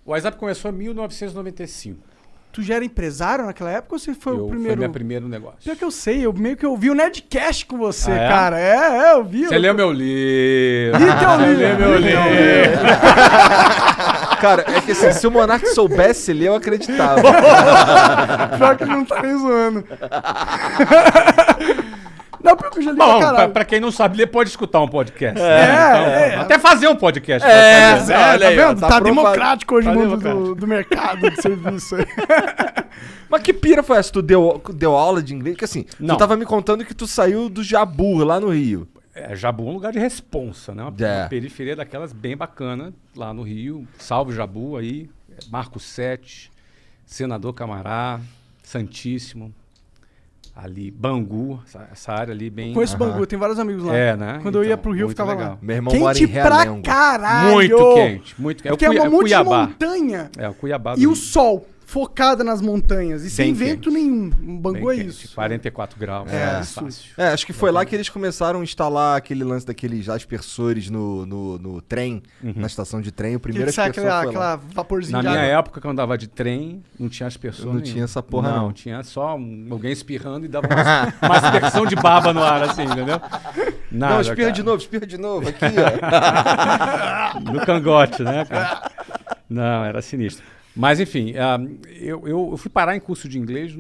O WhatsApp começou em 1995. Tu já era empresário naquela época ou você foi o primeiro? Foi meu primeiro negócio. Pior que eu sei, eu meio que ouvi o Nerdcast com você, é? cara. Eu vi. Você leu meu livro. Li teu livro. Cara, é que assim, se o Monark soubesse ler, eu acreditava. Pior que ele não tá nem zoando. Não, pior que eu já li Bom, pra caralho. pra quem não sabe ler, pode escutar um podcast. Então, até fazer um podcast. olha aí, tá vendo? ó, Tá democrático hoje o Tá mundo democrático. do mercado de serviço aí. Mas que pira foi essa? Tu deu aula de inglês? Porque assim, Não. tu tava me contando que tu saiu do Jabur, lá no Rio. Jabu é um lugar de responsa, né? Uma periferia daquelas bem bacana lá no Rio. Salve Jabu aí, Marco 7, Senador Camará, Santíssimo, ali, Bangu, essa área ali bem... Conheço o Bangu, tem vários amigos lá. né? Quando eu ia pro Rio, eu muito ficava legal. lá. Meu irmão mora em Quente pra Realengo. caralho! Muito quente, muito quente. Porque é uma Cuiabá. montanha É, o Cuiabá do e o Rio. sol focada nas montanhas e sem Bem vento quente. nenhum. O Bangu Bem é quente, isso. 44 graus, É, fácil. Acho que foi lá que eles começaram a instalar aquele lance daqueles aspersores no trem, na estação de trem. O primeiro sai aspersor foi lá. aquela vaporzinho Na de minha água. época, quando eu andava de trem, não tinha aspersor Não nenhum. tinha essa porra, não. Tinha só alguém espirrando e dava uma aspersão de baba no ar, assim, entendeu? Nada, Não, espirra cara. de novo, aqui, ó. No cangote, né, cara? Não, era sinistro. Mas, enfim, eu fui parar em curso de inglês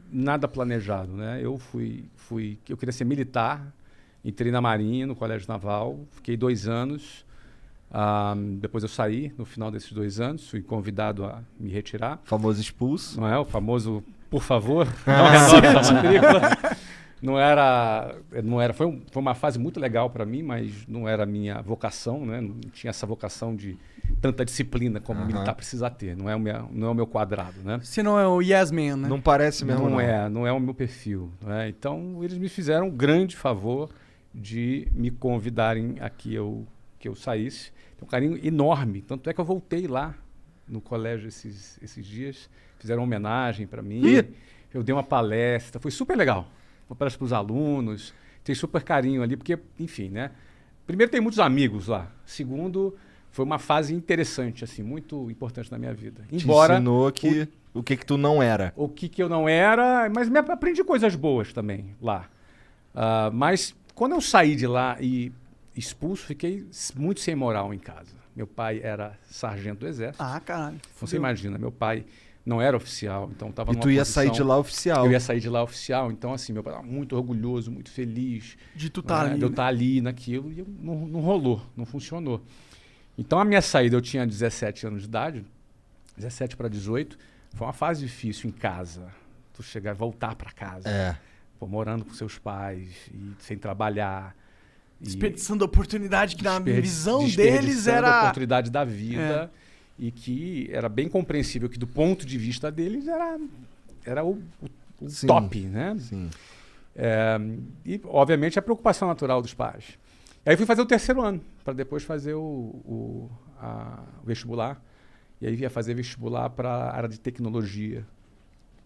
nada planejado, né? Eu queria ser militar, entrei na Marinha, no Colégio Naval, fiquei 2 anos. Depois eu saí no final desses 2 anos, fui convidado a me retirar. Famoso expulso. Não é? O famoso, por favor, não renove essa matrícula. Foi uma fase muito legal para mim, mas não era a minha vocação, né? Não tinha essa vocação de tanta disciplina como o militar precisa ter. Não é o meu quadrado, né? Você não é o Yes Man, né? Não parece mesmo, Não é o meu perfil. Né? Então, eles me fizeram um grande favor de me convidarem a que eu saísse. Tem um carinho enorme. Tanto é que eu voltei lá no colégio esses dias. Fizeram uma homenagem para mim. Eu dei uma palestra. Foi super legal. Uma palestra para os alunos. Tem super carinho ali, porque, enfim, né? Primeiro, tem muitos amigos lá. Segundo, foi uma fase interessante, assim, muito importante na minha vida. Embora te ensinou o que tu não era. O que eu não era, mas aprendi coisas boas também lá. Mas quando eu saí de lá e expulso, fiquei muito sem moral em casa. Meu pai era sargento do exército. Caralho. Você imagina, meu pai não era oficial, então estava E tu ia sair de lá oficial. Eu ia sair de lá oficial, então assim, meu pai estava muito orgulhoso, muito feliz. De tu tá ali. De eu estar ali naquilo, e não rolou, não funcionou. Então a minha saída, eu tinha 17 anos de idade, 17 para 18, foi uma fase difícil em casa. Tu chegar, voltar para casa, morando com seus pais, e sem trabalhar. Desperdiçando a oportunidade que na visão deles era... a oportunidade da vida. E que era bem compreensível que do ponto de vista deles era o top, né? Sim. E, obviamente, a preocupação natural dos pais. Aí fui fazer o 3º ano, para depois fazer o vestibular. E aí ia fazer vestibular para a área de tecnologia.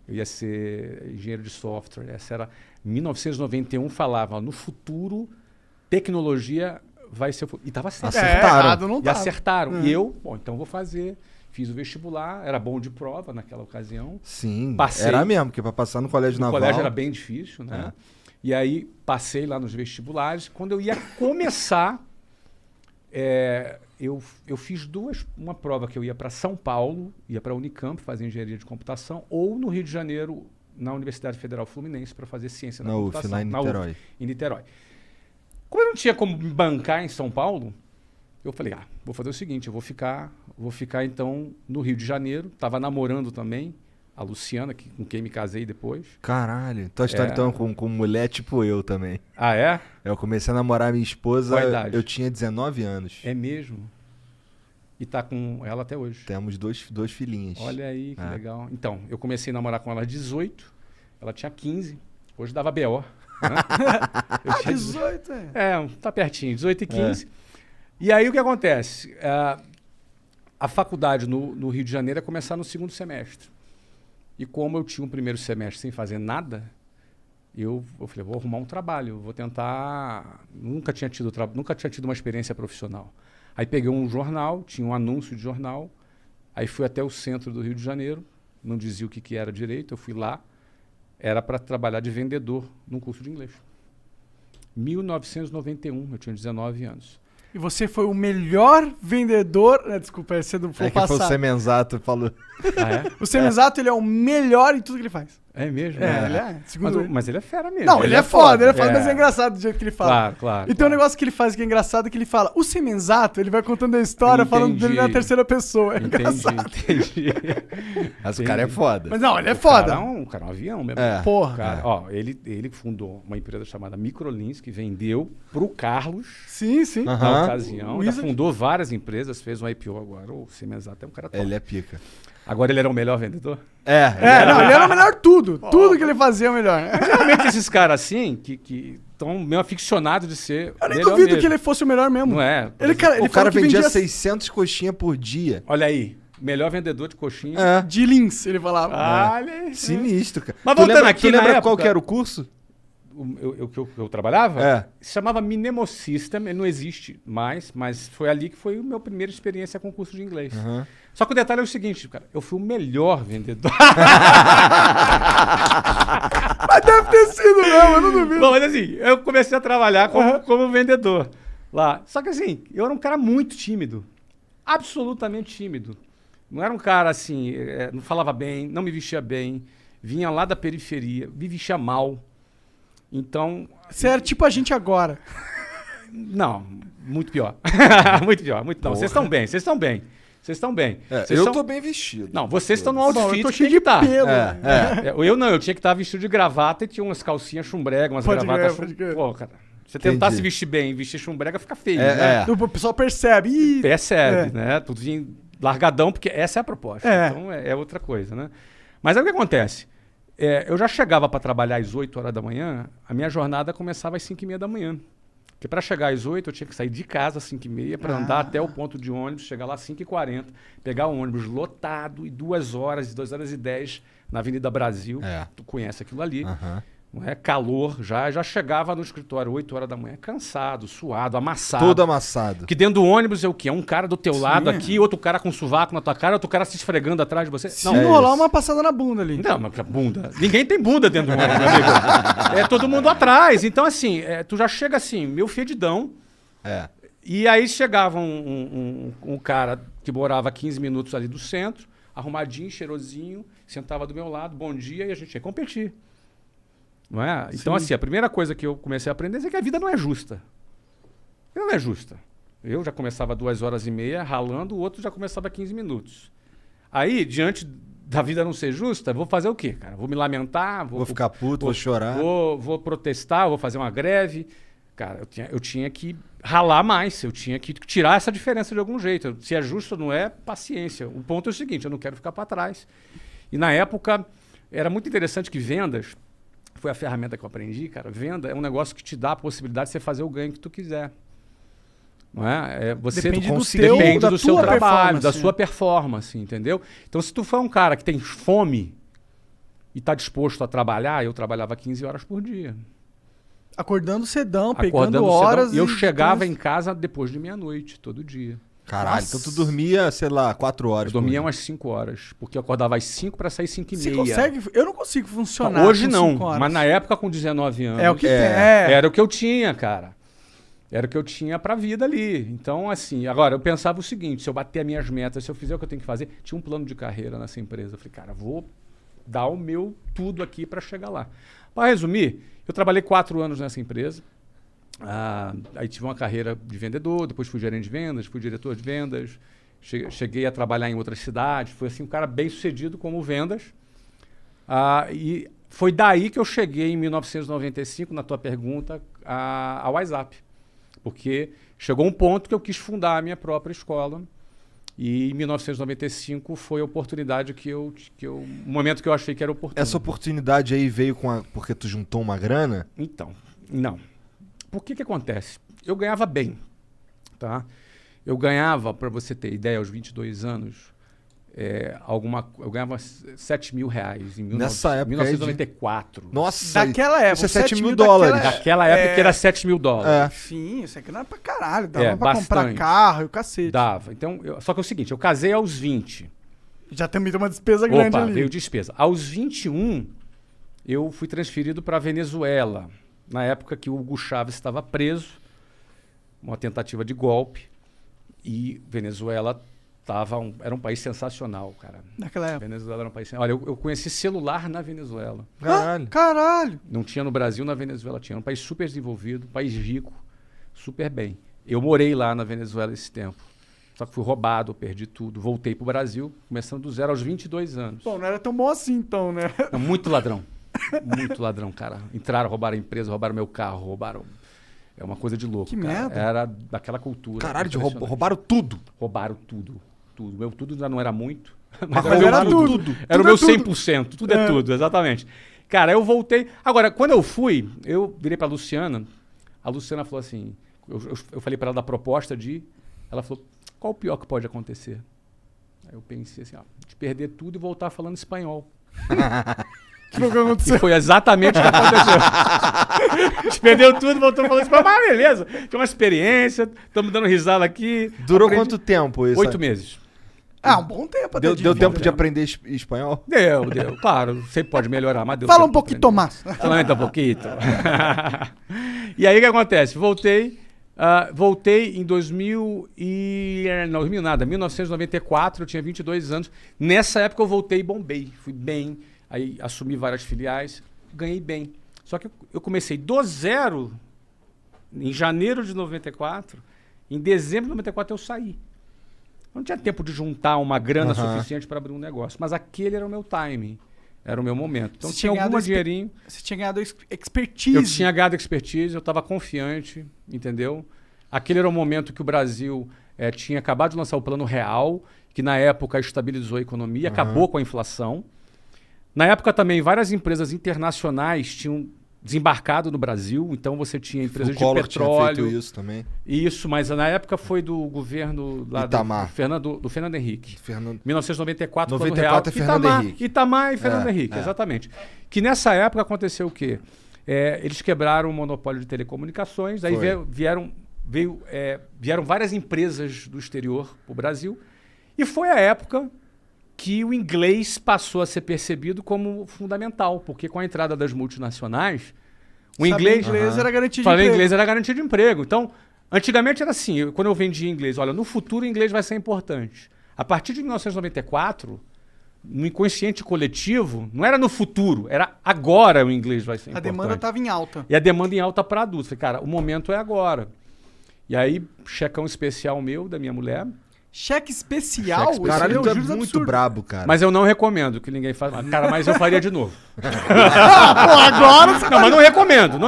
Eu ia ser engenheiro de software. Essa era... Em 1991 falava, no futuro, tecnologia vai ser... E estava certo. Acertaram. Não E acertaram. E eu, então vou fazer. Fiz o vestibular, era bom de prova naquela ocasião. Sim, Passei. era mesmo, porque para passar no colégio naval... O colégio era bem difícil, né? E aí passei lá nos vestibulares. Quando eu ia começar, eu fiz uma prova que eu ia para São Paulo, ia para a Unicamp fazer engenharia de computação, ou no Rio de Janeiro, na Universidade Federal Fluminense, para fazer ciência da computação. lá em Niterói. Em Niterói. Como eu não tinha como me bancar em São Paulo, eu falei, vou fazer o seguinte, eu vou ficar então no Rio de Janeiro. Tava namorando também a Luciana, com quem me casei depois. Caralho, tua história então com mulher tipo eu também. Ah, é? Eu comecei a namorar minha esposa, Qual a idade? Eu tinha 19 anos. É mesmo? E tá com ela até hoje? Temos dois filhinhos. Olha aí, que legal. Então, eu comecei a namorar com ela aos 18, ela tinha 15, hoje dava B.O. Né? Eu tinha 18, tá pertinho, 18 e 15. E aí o que acontece? A faculdade no Rio de Janeiro ia começar no 2º semestre. E como eu tinha um 1º semestre sem fazer nada, eu falei, vou arrumar um trabalho, vou tentar... Nunca tinha tido uma experiência profissional. Aí peguei um jornal, tinha um anúncio de jornal, Aí fui até o centro do Rio de Janeiro, não dizia o que era direito, eu fui lá, era para trabalhar de vendedor num curso de inglês. 1991, eu tinha 19 anos. E você foi o melhor vendedor... Desculpa, você não foi É que foi o passar. Semenzato falou. Ah, é? O Semenzato, ele é o melhor em tudo que ele faz. É mesmo? Ele é. Segundo Mas ele é fera mesmo. Não, ele é foda, É. mas é engraçado do jeito que ele fala. Claro, claro. E tem um negócio que ele faz que é engraçado, que ele fala, o Semenzato, ele vai contando a história, falando dele na terceira pessoa. É engraçado. Entendi. Mas o cara é foda. Mas não, ele é O foda. cara é um avião mesmo. É. Porra. Cara, ó, ele fundou uma empresa chamada Microlins, que vendeu pro Carlos Sim, sim. Aham. na ocasião. O Já Wizard. fundou várias empresas, fez um IPO agora. O Simenzato é um cara top. Ele é pica. Agora ele era o melhor vendedor? Não, ele era o melhor tudo. Tudo que ele fazia é o melhor. Geralmente esses caras assim, que estão meio aficionados de ser Eu nem melhor duvido mesmo. que ele fosse o melhor mesmo. Não é? Ele O falou cara que vendia 600 coxinhas por dia. Olha aí, melhor vendedor de coxinha. É. de lins, ele falava. Olha aí. Sinistro, cara. Mas Tu voltando lembra, aqui, tu na lembra época- qual que era o curso? Eu trabalhava? É. Se chamava Minemo System, ele não existe mais, mas foi ali que foi a minha primeira experiência com curso de inglês. Aham. Só que o detalhe é o seguinte, cara, eu fui o melhor vendedor. Mas deve ter sido mesmo, eu não duvido. Bom, mas assim, eu comecei a trabalhar como vendedor lá. Só que assim, eu era um cara muito tímido. Absolutamente tímido. Não era um cara assim, não falava bem, não me vestia bem, vinha lá da periferia, me vestia mal. Então, Você era tipo a gente agora. não, muito pior. Muito pior, muito não. Vocês estão bem, vocês estão bem. Vocês estão bem. Vocês eu são- tô bem vestido. Não, vocês estão no Bom, outfit eu tô que cheio tem de que tá. pelo. Eu não, eu tinha que estar vestido de gravata e tinha umas calcinhas chumbrega, umas Pode gravatas crer, pode crer. Pô, cara, você tentar Entendi. se vestir bem e vestir chumbrega fica feio, né? O pessoal percebe. Ih, Percebe, É. né? Tudo vinha largadão, porque essa é a proposta. É. Então é outra coisa, né? Mas aí o que acontece? Eu já chegava para trabalhar às 8 horas da manhã, a minha jornada começava às 5h30 da manhã. Porque para chegar às 8 eu tinha que sair de casa às 5h30 para andar até o ponto de ônibus, chegar lá às 5h40, pegar o ônibus lotado e 2 horas, 2h10 na Avenida Brasil. É. Tu conhece aquilo ali. Aham. Não é? Calor já chegava no escritório 8 horas da manhã, cansado, suado, amassado. Todo amassado. Porque dentro do ônibus é o quê? É um cara do teu Sim. lado aqui, outro cara com sovaco na tua cara, outro cara se esfregando atrás de você. se Não, não é rolar isso. uma passada na bunda ali. não, mas que bunda. Ninguém tem bunda dentro do ônibus, meu amigo. É todo mundo atrás. Então, assim, tu já chega assim, meio fedidão. É. E aí chegava um cara que morava a 15 minutos ali do centro, arrumadinho, cheirosinho, sentava do meu lado, bom dia, e a gente ia competir. Não é? Então, assim, a primeira coisa que eu comecei a aprender é que a vida não é justa. Ela não é justa. Eu já começava 2h30 ralando, o outro já começava 15 minutos. Aí, diante da vida não ser justa, vou fazer o quê, cara? Vou me lamentar? Vou ficar puto, vou chorar. Vou protestar, vou fazer uma greve. Cara, eu tinha que ralar mais, eu tinha que tirar essa diferença de algum jeito. Se é justo ou não é, paciência. O ponto é o seguinte, eu não quero ficar para trás. E na época, era muito interessante que vendas, foi a ferramenta que eu aprendi, cara. Venda é um negócio que te dá a possibilidade de você fazer o ganho que tu quiser. Não é? Você Depende do consegue- teu- depende da do seu tua trabalho, da performance, sua né? performance, entendeu? Então, se tu for um cara que tem fome e está disposto a trabalhar, eu trabalhava 15 horas por dia. Acordando cedão, pegando Acordando horas. cedão. E eu e- chegava em casa depois de meia-noite, todo dia. Caralho, Nossa. então tu dormia, sei lá, 4 horas. Eu dormia por umas 5 horas, porque eu acordava às 5 para sair 5h30. Você consegue? Eu não consigo funcionar. Não, hoje com não, 5 horas. mas na época com 19 anos. É o que tem. Era o que eu tinha, cara. Era o que eu tinha pra vida ali. Então, assim, agora eu pensava o seguinte: se eu bater as minhas metas, se eu fizer o que eu tenho que fazer, tinha um plano de carreira nessa empresa. Eu falei, cara, vou dar o meu tudo aqui pra chegar lá. Para resumir, eu trabalhei 4 anos nessa empresa. Aí tive uma carreira de vendedor, depois fui gerente de vendas, fui diretor de vendas, cheguei a trabalhar em outras cidades, fui assim um cara bem sucedido como vendas. E foi daí que eu cheguei em 1995, na tua pergunta, ao WhatsApp. Porque chegou um ponto que eu quis fundar a minha própria escola. E em 1995 foi a oportunidade o momento que eu achei que era oportuno. Essa oportunidade aí veio porque tu juntou uma grana? Então, não. Por que acontece? Eu ganhava bem, tá? Eu ganhava, para você ter ideia, aos 22 anos, eu ganhava R$7.000 em Nessa época 1994. Nossa, Daquela época, isso é 7 mil daquela dólares. época. Naquela época que era R$7.000. É. Sim, isso aqui não era pra caralho. Dava pra bastante. comprar carro e o cacete. Dava. Então, só que é o seguinte, eu casei aos 20. Já também tem uma despesa grande ali. Veio despesa. Aos 21, eu fui transferido para a Venezuela. Na época que o Hugo Chávez estava preso, uma tentativa de golpe. E Venezuela era um país sensacional, cara. Naquela época. Venezuela era um país... Olha, eu conheci celular na Venezuela. Caralho! Não tinha no Brasil, na Venezuela tinha. Um país super desenvolvido, um país rico, super bem. Eu morei lá na Venezuela esse tempo. Só que fui roubado, perdi tudo. Voltei pro Brasil, começando do zero aos 22 anos. Bom, não era tão bom assim então, né? Não, muito ladrão. Muito ladrão, cara. Entraram, roubaram a empresa, roubaram meu carro, roubaram... É uma coisa de louco, que cara. Merda. Era daquela cultura. Caralho, roubaram tudo. Roubaram tudo. Tudo. Meu tudo já não era muito. Mas era tudo. Era o Tudo meu é tudo. 100%. Tudo é tudo, exatamente. Cara, eu voltei... Agora, quando eu fui, eu virei pra Luciana. A Luciana falou assim... Eu falei pra ela da proposta de... Ela falou, qual o pior que pode acontecer? Aí eu pensei assim, ó, de perder tudo e voltar falando espanhol. Que foi exatamente o que aconteceu. A gente perdeu tudo, voltou falando espanhol. Mas beleza, tinha uma experiência, estamos dando risada aqui. Durou quanto tempo isso? 8 meses. Ah, um bom tempo. Deu tempo de aprender espanhol? Deu. Claro, sempre pode melhorar, mas deu. Fala um pouquinho, mais. Solamente um pouquinho. E aí o que acontece? Voltei em 1994, eu tinha 22 anos. Nessa época eu voltei e bombei. Fui bem, aí assumi várias filiais, ganhei bem. Só que eu comecei do zero em janeiro de 94. Em dezembro de 94 eu saí. Não tinha tempo de juntar uma grana suficiente para abrir um negócio. Mas aquele era o meu timing. Era o meu momento. Então tinha algum dinheirinho. Você tinha ganhado expertise. Eu tinha ganhado expertise, eu estava confiante, entendeu? Aquele era o momento que o Brasil tinha acabado de lançar o Plano Real, que na época estabilizou a economia, acabou com a inflação. Na época também, várias empresas internacionais tinham desembarcado no Brasil, então você tinha empresas de petróleo. Tinha feito isso também. Isso, mas na época foi do governo lá Itamar. do Fernando Henrique. 1994, 94 é Fernando Henrique. Itamar e Fernando Henrique, exatamente. Que nessa época aconteceu o quê? Eles quebraram o monopólio de telecomunicações, aí vieram várias empresas do exterior para o Brasil, e foi a época que o inglês passou a ser percebido como fundamental, porque com a entrada das multinacionais, o inglês era garantia de Falei emprego. inglês era garantia de emprego. Então, antigamente era assim, quando eu vendia inglês, olha, no futuro o inglês vai ser importante. A partir de 1994, no inconsciente coletivo, não era no futuro, era agora o inglês vai ser importante. A demanda estava em alta. E a demanda em alta para adultos. Falei, cara, o momento é agora. E aí, checão especial meu, da minha mulher. Cheque especial? Caralho, tu é juros muito absurdos. brabo, cara. Mas eu não recomendo que ninguém faça. Cara, mas eu faria de novo. Agora você Não, mas não recomendo.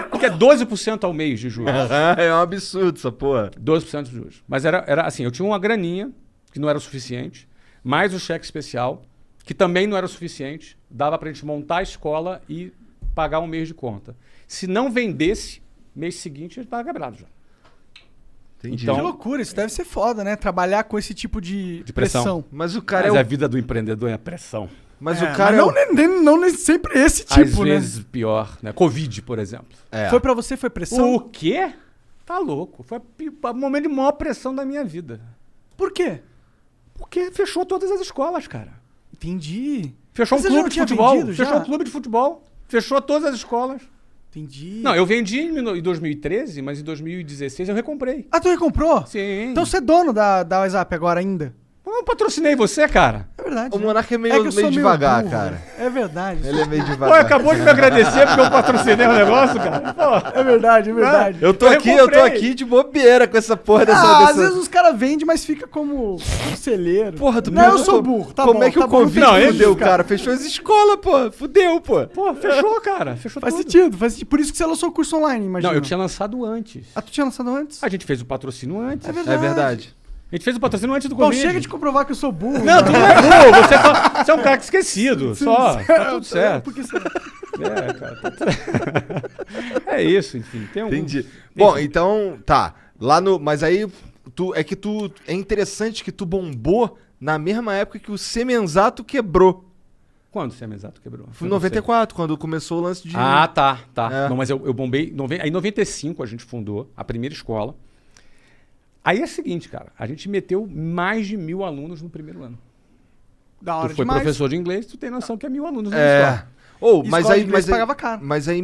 Porque é 12% ao mês de juros. É um absurdo essa porra. 12% de juros. Mas era assim, eu tinha uma graninha, que não era o suficiente, mais o cheque especial, que também não era o suficiente. Dava pra gente montar a escola e pagar um mês de conta. Se não vendesse, mês seguinte, a gente tava quebrado já. Entendi. Então- Que loucura, isso deve ser foda, né? Trabalhar com esse tipo de pressão. Mas o cara Mas é a o... vida do empreendedor é a pressão. Mas É, o cara mas não nem sempre esse tipo, Às né? vezes pior, né? Covid, por exemplo. Foi pra você, foi pressão? O quê? Tá louco. Foi o momento de maior pressão da minha vida. Por quê? Porque fechou todas as escolas, cara. Entendi. Fechou um Você já clube não de tinha futebol. vendido já? Fechou um clube de futebol. Fechou todas as escolas. Entendi. Não, eu vendi em 2013, mas em 2016 eu recomprei. Ah, tu recomprou? Sim. Então você é dono da WhatsApp agora ainda? Eu patrocinei você, cara. É verdade. O né? Monarca é que meio, eu sou meio devagar, burro, cara. né? É verdade. Ele é meio Pô, devagar. acabou de me agradecer porque eu patrocinei o negócio, cara. Pô. É verdade, é verdade. Eu tô recomprei. aqui de bobeira com essa porra dessa... Ah, dessa... às vezes os caras vendem, mas fica como conselheiro. Porra, tu Não, eu pensa sou como- burro. Tá como bom, é que tá o bom, Covid não tem fudeu, isso, cara? Fechou as escolas, pô. Fudeu, pô. Pô, fechou, cara. Fechou Faz tudo. sentido, faz sentido. Por isso que você lançou o curso online, imagina. Não, eu tinha lançado antes. Ah, tu tinha lançado antes? A gente fez o patrocínio antes. É verdade. É verdade. A gente fez o patrocínio antes do Bom, Covid. chega de comprovar que eu sou burro. Não, tu não é burro. Você é um cara esquecido. Só. Tá tudo certo. Por que será? É, cara. É isso, enfim. Tem um... Entendi. Bom, então, tá. Lá no... Mas aí, é interessante que tu bombou na mesma época que o Semenzato quebrou. Quando o Semenzato quebrou? Foi em 94, quando começou o lance de... Ah, tá. É. Não, mas eu bombei... Aí em 95 a gente fundou a primeira escola. Aí é o seguinte, cara. A gente meteu mais de 1.000 alunos no primeiro ano. Da hora Tu foi demais. professor de inglês, tu tem noção que é 1.000 alunos na escola. Ou, E mas escola de aí, inglês mas aí, pagava caro. mas aí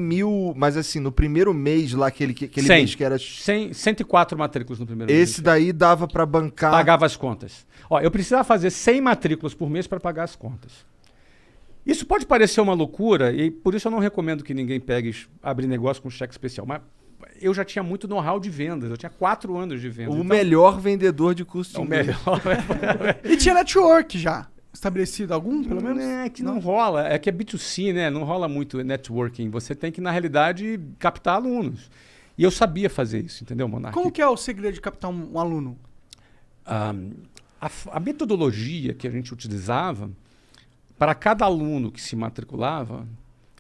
mas assim, no primeiro mês lá, aquele 100. mês que era... 104 matrículas no primeiro Esse mês. daí dava pra bancar... Pagava as contas. Ó, eu precisava fazer 100 matrículas por mês para pagar as contas. Isso pode parecer uma loucura, e por isso eu não recomendo que ninguém abrir negócio com cheque especial. Mas eu já tinha muito know-how de vendas, eu tinha 4 anos de vendas. O melhor vendedor de curso de o inglês. melhor. E tinha network já. Estabelecido algum, pelo menos? É que não rola. É que é B2C, né? Não rola muito networking. Você tem que, na realidade, captar alunos. E eu sabia fazer isso, entendeu, Monark? Como que é o segredo de captar um aluno? A metodologia que a gente utilizava, para cada aluno que se matriculava,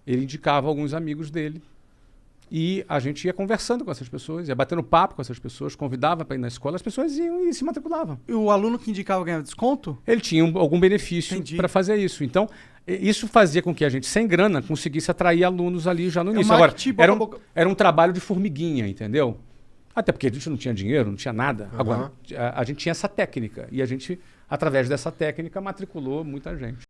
ele indicava alguns amigos dele. E a gente ia conversando com essas pessoas, ia batendo papo com essas pessoas, convidava para ir na escola, as pessoas iam e se matriculavam. E o aluno que indicava ganhava desconto? Ele tinha algum benefício Entendi. para fazer isso. Então, isso fazia com que a gente, sem grana, conseguisse atrair alunos ali já no início. Agora, marketing boca a boca. era um trabalho de formiguinha, entendeu? Até porque a gente não tinha dinheiro, não tinha nada. Agora, a gente tinha essa técnica. E a gente, através dessa técnica, matriculou muita gente.